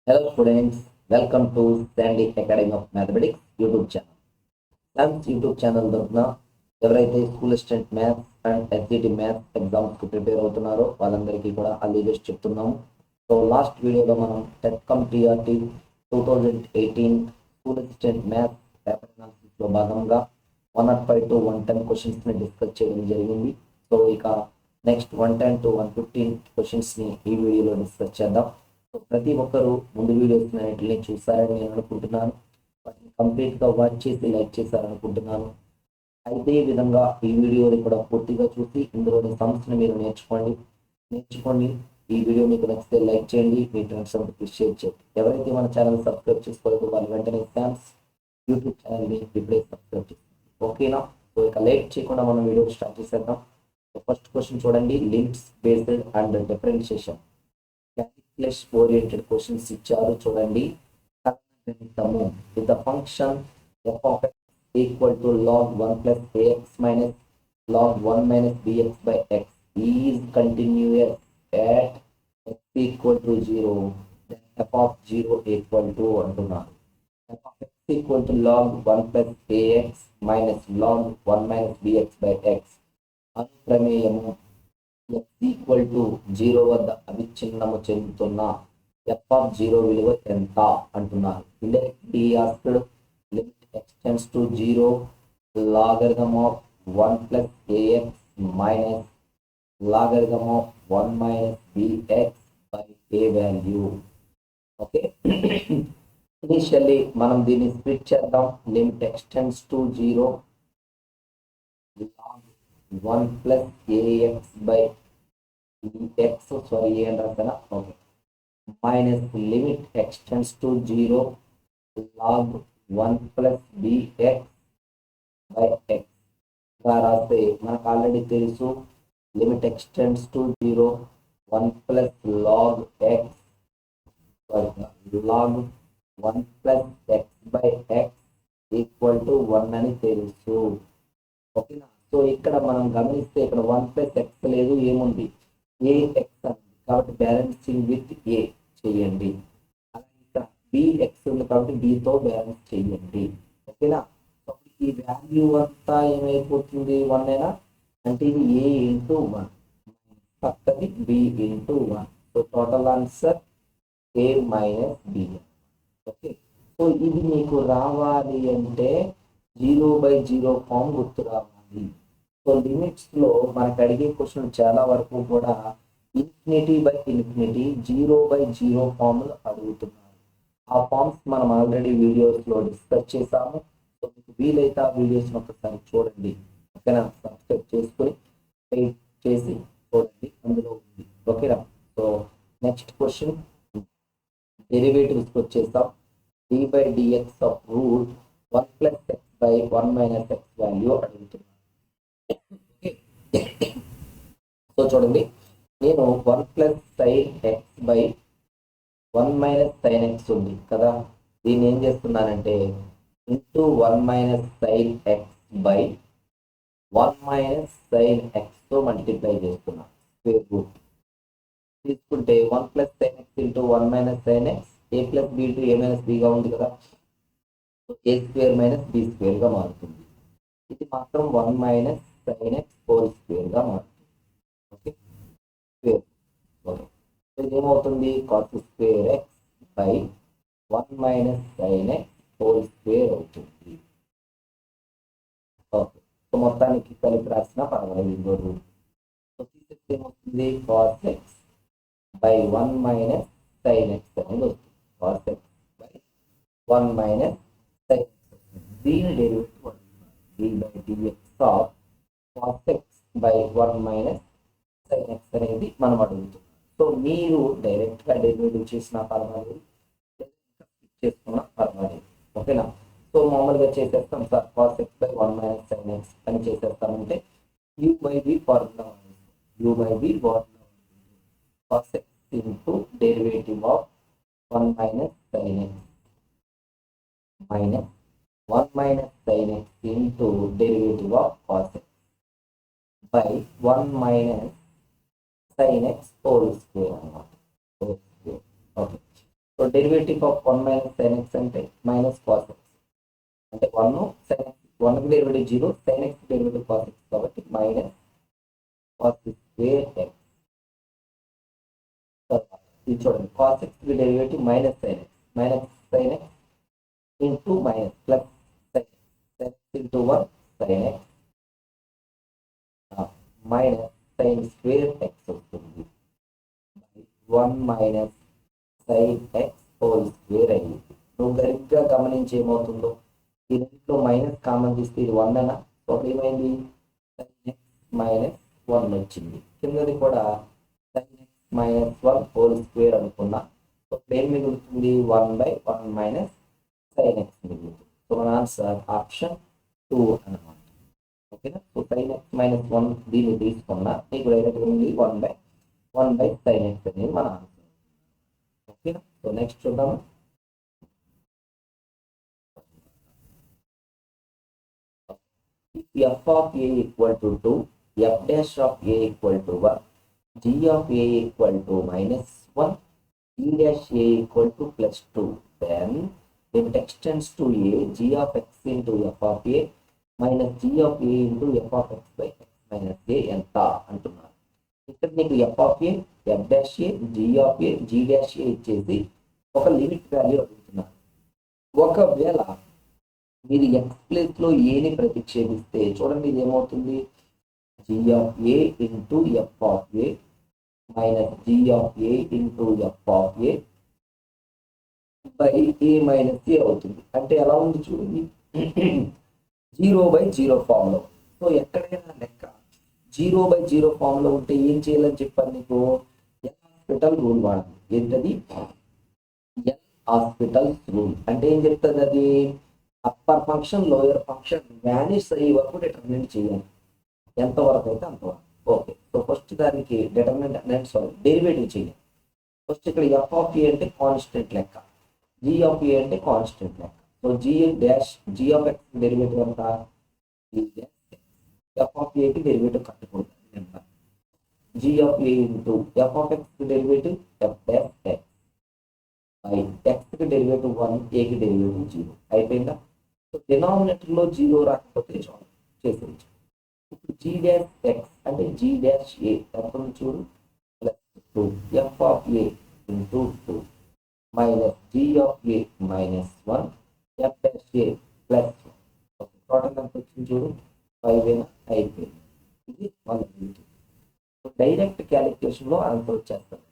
Hello students, welcome to Sandy Academy of Mathematics YouTube channel. Science YouTube channel తరఫున ఎవరైతే school assistant maths and SGT maths ఎగ్జామ్స్కి prepare అవుతున్నారో వాళ్ళందరికీ కూడా all the best చెప్తున్నాము. So last వీడియోలో మనం TET cum TRT 2018 school assistant maths paper అనాలిసిస్లో భాగంగా 105 to 110 క్వశ్చన్స్ని డిస్కస్ చేయడం జరిగింది. సో ఇక నెక్స్ట్ 110 to 115 క్వశ్చన్స్ని ఈ వీడియోలో డిస్కస్ చేద్దాం. ప్రతి ఒక్కరూ ముందు వీడియోస్ అన్నింటినీ చూస్తారని నేను అనుకుంటున్నాను. వాటిని కంప్లీట్గా వాచ్ చేసి లైక్ చేశారనుకుంటున్నాను. అయితే ఈ విధంగా ఈ వీడియోని కూడా పూర్తిగా చూసి ఇందులోని సమ్స్ని మీరు నేర్చుకోండి. ఈ వీడియో మీకు నచ్చితే లైక్ చేయండి, మీ ఫ్రెండ్స్ అందరికీ షేర్ చేయండి. ఎవరైతే మన ఛానల్ సబ్స్క్రైబ్ చేసుకోలేదో వాళ్ళు వెంటనే శామ్స్ యూట్యూబ్ ఛానల్ని ఇప్పుడే సబ్స్క్రైబ్ చేయండి. ఓకేనా? సో ఇక లేట్ చేయకుండా మనం వీడియో స్టార్ట్ చేసేద్దాం. ఫస్ట్ క్వశ్చన్ చూడండి, limits based and differentiation calculus oriented questions ఇచ్చారు. చూడండి, గణితము with the function f of x equal to log 1 plus ax minus log 1 minus bx by x is continuous at x equal to 0, then f of 0 equal to అంటున్నారు. f of x equal to log 1 plus ax minus log 1 minus bx by x అనుప్రమేయము x equal to 0 వద్ద అవిచ్ఛిన్నము చెందుతున్న f of 0 విలువ ఎంత అంటున్నారు. Indirectly asked limit x tends to 0 logarithm of 1 plus ax minus logarithm of 1 minus bx by a value. Okay, initially మనం దీన్ని split చేద్దాం. Limit x tends to 0 log 1 plus ax by x, sorry a and రాస్తానా, okay, minus limit x tends to 0 log 1 plus bx by x గా రాస్తే మనకు already తెలుసు limit x tends to 0 1 plus log x, log 1 plus x by x equal to 1 అని తెలుసు. ఓకేనా? So ఇక్కడ మనం గమనిస్తే ఇక్కడ 1 plus x లేదు, ఏముంది ax ఉంది, కాబట్టి బ్యాలెన్సింగ్ విత్ a చేయండి. అలాగే ఇక్కడ bx ఉంది కాబట్టి bతో బ్యాలెన్స్ చేయండి. ఓకేనా? ఈ వాల్యూ అంతా ఏమైపోతుంది, 1 అయినా అంటే ఇది a into 1 పక్కది b into 1. So total answer a minus b. Okay, so ఇది మీకు రావాలి అంటే 0/0 ఫామ్ గుర్తు రావాలి. సో లిమిట్స్ లో మనకు అడిగే క్వశ్చన్ చాలా వరకు కూడా ఇన్ఫినిటీ బై ఇన్ఫినిటీ 0/0 ఫార్ములు అడుగుతున్నారు. ఆ ఫార్మ్స్ మనం ఆల్రెడీ వీడియోస్ లో డిస్కస్ చేసాము. సో మీకు వీలైతే ఆ వీడియోస్ ఒకసారి చూడండి. ఓకేనా? సబ్స్క్రైబ్ చేసుకుని వెయిట్ చేసి చూడండి, అందులో ఉంది. ఓకేనా? సో నెక్స్ట్ క్వశ్చన్ డెరివేటివ్స్ వచ్చేసాం. d/dx of root 1 plus x by 1 minus x value అడుగుతున్నాను. సో చూడండి, నేను 1 plus sin x by 1 minus sin x ఉంది కదా, దీన్ని ఏం చేస్తున్నానంటే into 1 minus sin x by 1 minus sin x తో మల్టిప్లై చేస్తున్నాను. స్క్వేర్ రూట్ తీసుకుంటే 1 plus sin x into 1 minus sin x a plus b into a minus b గా ఉంది కదా, a square minus b square గా మారుతుంది. ఇది మాత్రం 1 minus sin x whole square గా మారుతుంది. Okay, square. ఓకే, ఇది ఏమవుతుంది, cos square x by 1 minus sin x whole square అవుతుంది. ఓకే, సో మొత్తానికి కలిపి రాసిన పర్వాలేదు. సో తీసేస్తే ఏమవుతుంది, cos x by 1 minus sin x అనేది వస్తుంది. cos x by 1 minus sin x. దీని derivative d/dx of cos x by 1 minus sin x అనేది మనం అడుగుతున్నాం. సో మీరు డైరెక్ట్ గా డెరివేటివ్ చేసినా పర్వాలేదు, చేసుకున్నా పర్వాలేదు. ఓకేనా? సో మామూలుగా చేసేస్తాం sir, cos x by 1 minus sin x అని చేసేస్తామంటే u/b formula u/b formula cos x into derivative of 1 minus sin x minus 1 minus sin x into derivative of cos x by 1 minus sin x whole square అన్నమాట. Okay, so derivative of 1 minus sign X అంటే minus cos X, అంటే 1 sign X, 1కి derivative 0, sign X derivative cos X కాబట్టి minus cos square X. ఇది చూడండి, cos X derivative minus sign X into minus plus sign X into 1 sign X minus sine square X వస్తుంది. 1 minus sign X whole square అయ్యింది. నువ్వు సరిగ్గా గమనించి ఏమవుతుందో, ఈ రెండింటిలో మైనస్ కామన్ తీస్తే ఇది 1 అనా, ఒకటి ఏమైంది సైన్ ఎక్స్ మైనస్ 1 వచ్చింది. కిందది కూడా sign X minus 1 whole square అనుకున్నా. సో ఏం మిగులుతుంది, 1/1 మైనస్ సైన్ ఎక్స్ మిగులుతుంది. సో మన ఆన్సర్ ఆప్షన్ 2 అన్నమాట. ఓకేనా. సో సైన్ ఎక్స్ మైనస్ 1 దీన్ని తీసుకున్నా నీకు డైరెక్ట్గా ఉంది 1/1 సైన్ ఎక్స్ అనేది మన ఆన్సర్. ఓకేనా. సో నెక్స్ట్ చూద్దాము. f of a equal to 2, f dash of a equal to 1, g of a equal to minus 1, g dash a equal to plus 2, then if it extends to a, g of x into f of a minus g of a into f of x by x minus a ఎంత అంటున్నారు. ఇక్కడ నీకు f of a, f dash a, g of a, g dash a ఇచ్చేసి ఒక limit value అడుగుతున్నారు. ఒకవేళ మీరు X place లో ఏని ప్రతిక్షేపిస్తే చూడండి ఇది ఏమవుతుంది, g of a into f of a minus g of a into f of a by a minus a అవుతుంది. అంటే ఎలా ఉంది చూడండి, 0/0 ఫామ్ లో. సో ఎక్కడైనా లెక్క 0/0 ఫామ్ లో ఉంటే ఏం చేయాలని చెప్పాను నీకు, ఎల్ హాస్పిటల్ రూల్ వాడాలి. ఏంటది, ఎల్ హాస్పిటల్ రూల్ అంటే ఏం చెప్తుంది అది, upper function lower function vanish అయ్యే వరకు డిటర్మినెంట్ చేయాలి, ఎంతవరకు అయితే అంతవరకు. ఓకే. సో ఫస్ట్ దానికి డిటర్మినెంట్ డెరివేటివ్ చేయాలి. ఫస్ట్ ఇక్కడ ఎఫ్ ఆఫ్ ఏ అంటే కాన్స్టెంట్ లెక్క, జీ ఆఫ్ ఏ అంటే కాన్స్టెంట్ లెక్క. So g dash g of x derivative ఎంత, ఎఫ్ ఆఫ్ ఏకి డెరివేటివ్ కట్టకూడదు ఎంత, g of a into f of x derivative f dash x by ఎక్స్కి డెరివేటివ్ 1, ఏకి డెరివేటివ్ 0 అయిపోయిందా. సో డినామినేటర్ లో 0 రాకపోతే చాలు చేసేయచ్చు. ఇప్పుడు జీ డాష్ ఎక్స్ అంటే జీ డాష్ ఏ ఎంత చూడు, plus 2 f of a into 2 minus g of a minus 1 f dash a plus 1. Okay. Total ఎంత వచ్చింది చూడు, 5 అయిపోయింది. ఇది మన డైరెక్ట్ క్యాలిక్యులేషన్ లో ఆన్సర్ వచ్చేస్తుంది.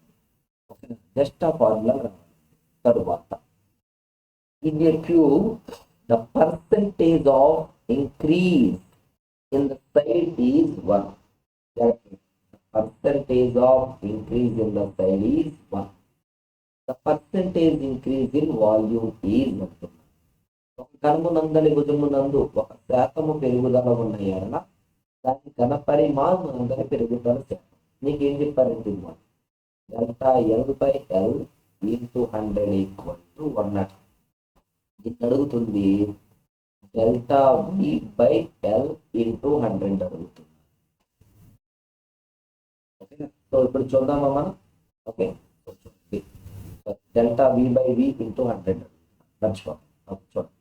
ఓకేనా. జస్ట్ ఆ ఫార్ములా రావాలి. తరువాత in a cube the percentage of increase in the side is 1. That is, the percentage of increase in the side is 1. The percentage increase in volume is 1. ఒక కణము నందలి భుజము నందు 1% పెరుగుదల ఉన్న ఎడల దాని ఘన పరిమాణం నందలి పెరుగుదల శాతం. నీకేం చెప్పారంటే delta L/L into 100 equal to 1. ఇది అడుగుతుంది డెల్టా V/L into 100 అడుగుతుంది. ఓకే. సో ఇప్పుడు చూద్దామా మనం. ఓకే. డెల్టా V/V into 100 మర్చిపోతాం. ఓకే చూడండి,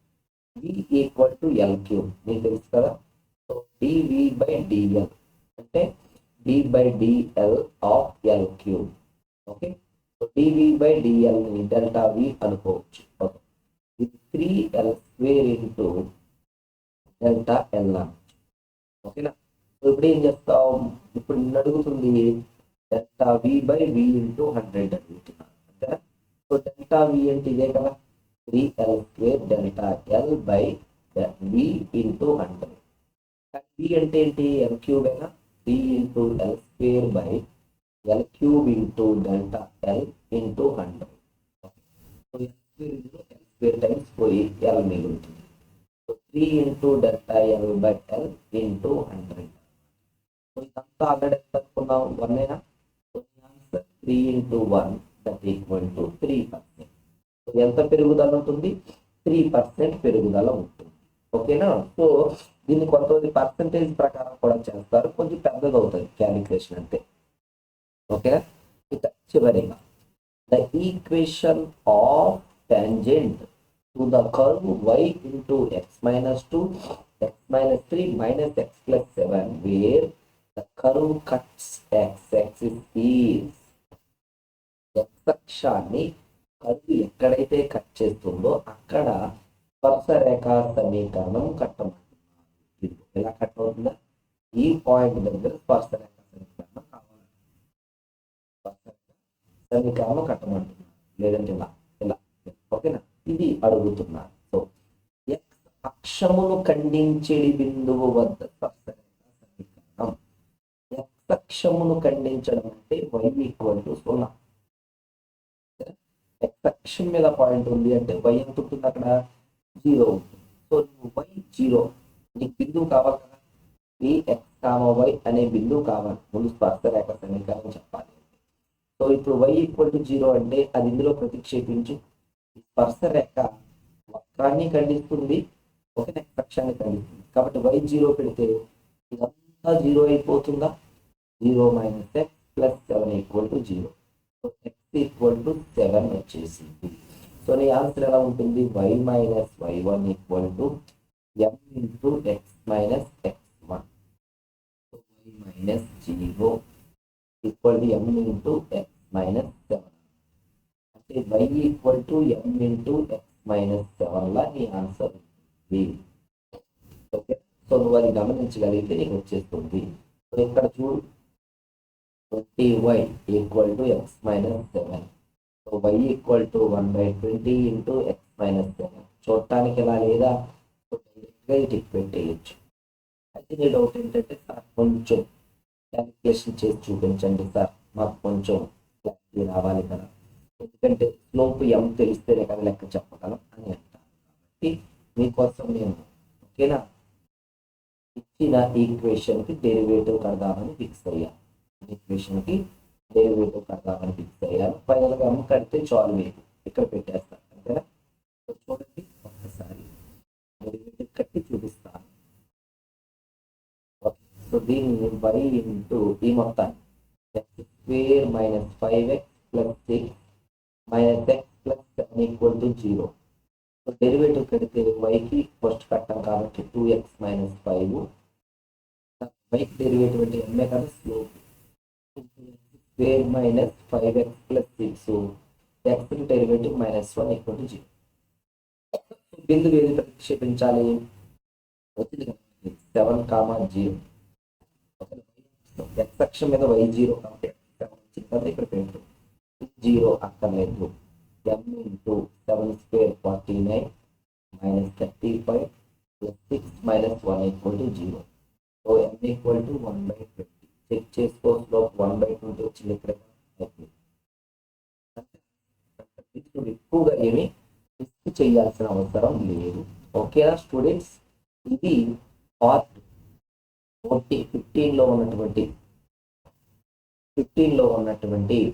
V ఈక్వల్ టు L3 మీకు తెలుసు కదా. సో dV/dL అంటే d/dL of L3. Okay. So dV/dL ని డెల్టా V అనుకోవచ్చు. ఓకే. ఇది 3L² ఇంటూ డెల్టా L అనొచ్చు. ఓకేనా. సో ఇప్పుడు ఏం చేస్తాం, ఇప్పుడు నిన్ను అడుగుతుంది డెల్టా V/V ఇంటూ 100 అడుగుతున్నాను అంతేనా. సో డెల్టా V అంటే ఇదే కదా, 3L² delta L/V into 100. V అంటే ఏంటి, L³ అయినా 3 into L² by L³ into delta L into 100. So L² times పోయి L మిగులుతుంది. So 3 into delta L/L into 100. So ఇదంతా ఆల్రెడీ ఎంత అనుకున్నాం, 1 అయినా. So answer 3 into 1 that equal to 3%. ఎంత పెరుగుదల ఉంటుంది, 3% పెరుగుదల ఉంటుంది. ఓకేనా. సో దీన్ని కొంతమంది పర్సంటేజ్ ప్రకారం కూడా చేస్తారు, కొంచెం పెద్దగా అవుతుంది క్యాలిక్యులేషన్ అంటే. ఓకేనా. ఇక చివరిగా the equation of tangent to the curve y into x minus 2, x minus 3 minus x plus 7, where the curve cuts x-axis is. x అక్షాన్ని కర్వ్ ఎక్కడైతే కట్ చేస్తుందో అక్కడ స్పర్శరేఖా సమీకరణం కట్టమంటున్నారు. ఎలా కట్ అవుతుందా? ఈ పాయింట్ దగ్గర స్పర్శరేఖా సమీకరణం కావాలి. సమీకరణం కట్టమంటున్నారు, లేదంటే ఇలా ఇలా. ఓకేనా? ఇది అడుగుతున్నారు. సో ఎక్స్ అక్షమును ఖండించేడి బిందువు వద్ద స్పర్శరేఖా సమీకరణం. ఎక్స్ అక్షమును ఖండించడం అంటే y ఈక్వల్ టు 0. ఎక్స్ అక్షం మీద పాయింట్ ఉంది అంటే y ఎంత ఉంటుంది? అక్కడ 0 ఉంటుంది. సో నువ్వు y 0, నీకు బిందువు కావాలి కదా, ఈ x, y అనే బిందువు కావాలి. ముందు స్పర్శరేఖ సమీకరణం చెప్పాలి. సో ఇప్పుడు y ఈక్వల్ టు 0 అంటే అది ఇందులో ప్రతిక్షేపించు. స్పర్శరేఖ వక్రాన్ని ఖండిస్తుంది, ఒక నెక్స్ట్ అక్షాన్ని ఖండిస్తుంది. కాబట్టి y 0 పెడితే ఇదంతా 0 అయిపోతుందా? 0 minus x plus 7 equal to 0. So x equal to 7 వచ్చేసింది. సో నీ ఆన్సర్ ఎలా ఉంటుంది? y minus y1 equal to m into x minus x1. So y minus 0 equal to m into x minus 7. అంటే y equal to m into x minus 7 లా నీ answer ఉంటుంది. Okay, so నువ్వు అది గమనించగలిగితే నీకు వచ్చేస్తుంది. సో ఇక్కడ చూడు, 20y equal to x minus 7. So y equal to 1/20 into x minus 7. చూడటానికి ఎలా లేదా? డైరెక్ట్గా ఇటు పెట్టేయచ్చు. అయితే నీ డౌట్ ఏంటంటే, సార్ కొంచెం క్యాలిక్యులేషన్ చేసి చూపించండి సార్, మాకు కొంచెం క్లారిటీ రావాలి కదా, ఎందుకంటే స్లోప్ m తెలిస్తేనే కదా లెక్క చెప్పగలం అని అంటారు. కాబట్టి మీకోసం నేను ఓకేనా ఇచ్చిన ఈక్వేషన్కి డెరివేటివ్ కడదామని ఫిక్స్ అయ్యాను. ఈక్వేషన్కి డెరివేటివ్ కడదామని ఫిక్స్ అయ్యాను. ఫైనల్గా m కడితే చాలు, మీకు ఇక్కడ పెట్టేస్తాను అంతేనా. చూడండి ఒక్కసారి డెరివేటివ్ కట్టి చూపిస్తాను. ఓకే, సో దీన్ని y ఇంటూ ఈ మొత్తాన్ని x² minus 5x plus 6 minus x plus 7 equal to 0. So derivative కడితే వైకి ఫస్ట్ కట్టాం కాబట్టి 2x మైనస్ 5. వైకి డెరివేటివ్ అంటే ఎంఏ కదా, slope square minus 5x plus 6. x derivative minus 1 equal to 0. బిందువు ఏది ప్రతిక్షేపించాలి? వచ్చింది కదా 7, 0. x అక్షం మీద y 0 కాబట్టి వచ్చింది కదా, ఇక్కడ పెట్టు 0 అక్కర్లేదు. m into 7² 49 minus 35 plus 6 minus 1 equal to 0. So m equal to 1/20. Check చేసుకో, స్లోప్ 1/20 వచ్చింది ఇక్కడ. ఎక్కువగా ఏమి రిస్క్ చేయాల్సిన అవసరం లేదు. ఓకేనా స్టూడెంట్స్? ఇది పార్ట్ 15లో ఉన్నటువంటి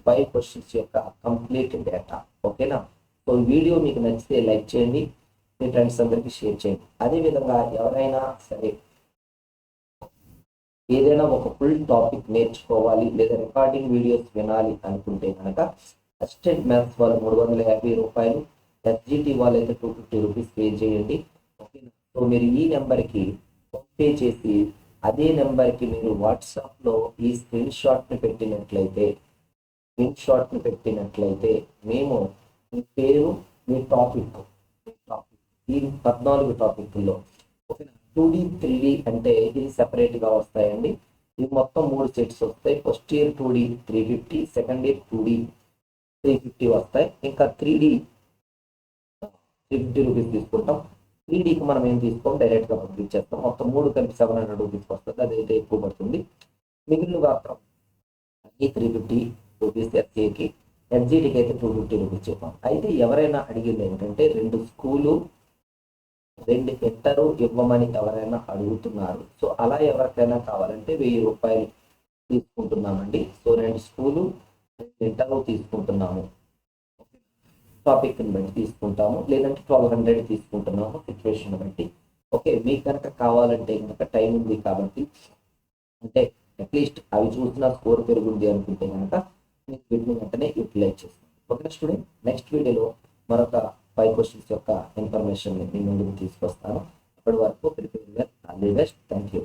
5 క్వశ్చన్స్ యొక్క కంప్లీట్ డేటా. ఓకేనా? సో వీడియో మీకు నచ్చితే లైక్ చేయండి, మీ ఫ్రెండ్స్ అందరికీ షేర్ చేయండి. అదేవిధంగా ఎవరైనా సరే ఏదైనా ఒక ఫుల్ టాపిక్ నేర్చుకోవాలి లేదా రికార్డింగ్ వీడియోస్ వినాలి అనుకుంటే కనుక అసిస్టెంట్ మ్యాథ్స్ వాళ్ళు 350 రూపాయలు, ఎస్జిటి వాళ్ళు అయితే 250 రూపీస్ పే చేయండి. ఓకేనా? సో మీరు ఈ నెంబర్కి ఫోన్ పే చేసి అదే నెంబర్కి మీరు వాట్సాప్లో ఈ స్క్రీన్ షాట్ని పెట్టినట్లయితే మేము మీ పేరు, మీ టాపిక్ ఈ 14 టాపిక్లో ఓకేనా 2D 3D అంటే ఇది సెపరేట్గా వస్తాయండి. ఇవి మొత్తం 3 సెట్స్ వస్తాయి. First year 2D 350, second year 2D 350 వస్తాయి. ఇంకా 3D 350 రూపీస్ తీసుకుంటాం. 3Dకి మనం ఏం తీసుకోం, డైరెక్ట్గా పంపించేస్తాం. మొత్తం 3 కలిపి 700 రూపీస్ వస్తుంది, అదైతే ఎక్కువ పడుతుంది. మిగిలిన మాత్రం ఈ 350 రూపీస్ ఎస్ఏకి, ఎస్జిటికి అయితే 250 రూపీస్ చెప్పాం. అయితే ఎవరైనా అడిగింది ఏంటంటే 2 స్కూలు 2 ఇంటరు ఇవ్వమని ఎవరైనా అడుగుతున్నారు. సో అలా ఎవరికైనా కావాలంటే 1000 రూపాయలు తీసుకుంటున్నామండి. సో 2 స్కూలు 2 ఇంటరు తీసుకుంటున్నాము, టాపిక్ ని బట్టి తీసుకుంటాము, లేదంటే 1200 తీసుకుంటున్నాము సిచ్యువేషన్ బట్టి. ఓకే, మీకు కనుక కావాలంటే కనుక టైం ఉంది కాబట్టి, అంటే అట్లీస్ట్ అవి చూసిన స్కోర్ పెరుగుద్ది అనుకుంటే కనుక మీకు వీటిని వెంటనే యూటిలైజ్ చేసుకోండి. ఓకే స్టూడెంట్, నెక్స్ట్ వీడియోలో మరొక 5 క్వశ్చన్స్ యొక్క ఇన్ఫర్మేషన్ మీ ముందుకు తీసుకొస్తాను. అప్పటి వరకు prepare well, all the best, thank you.